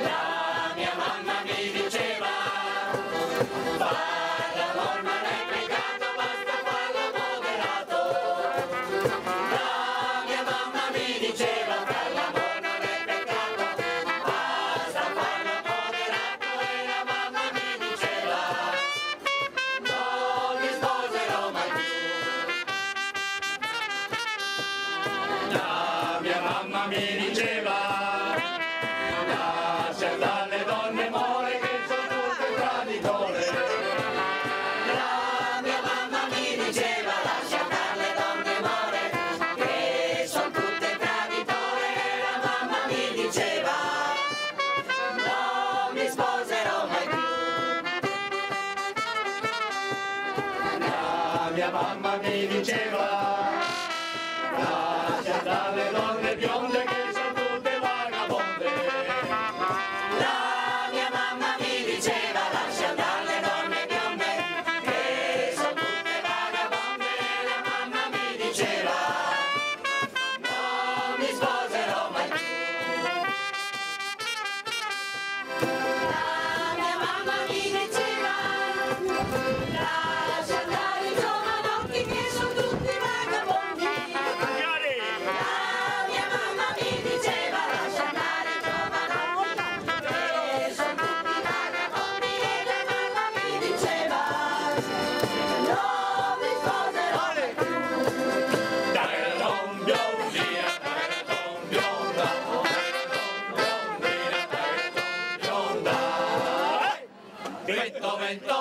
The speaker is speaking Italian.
La mia mamma mi diceva, far l'amor non è peccato, basta farlo moderato. La mia mamma mi diceva, far l'amor non è peccato, basta farlo moderato. E la mamma mi diceva, non mi sposerò mai più. La mia mamma mi diceva, lascia dalle donne more che sono tutte traditore. La mia mamma mi diceva, lascia dalle donne more che sono tutte traditore. La mamma mi diceva, non mi sposerò mai più. La mia mamma mi diceva, lascia dalle donne bionde che sono tutte vagabonde. La mia mamma mi diceva, lascia dalle donne bionde che sono tutte vagabonde. La mamma mi diceva, non mi sposerò mai più. La mia mamma mi diceva, lascia andare i giovanotti che sono tutti vagabondi. La mia mamma mi diceva, lascia andare i giovanotti che sono tutti vagabondi. E la mamma mi diceva, non mi sposerò mai più. Tagaraton biondina, tagaraton bionda, tagaraton biondina, tagaraton bionda. Vento, vento,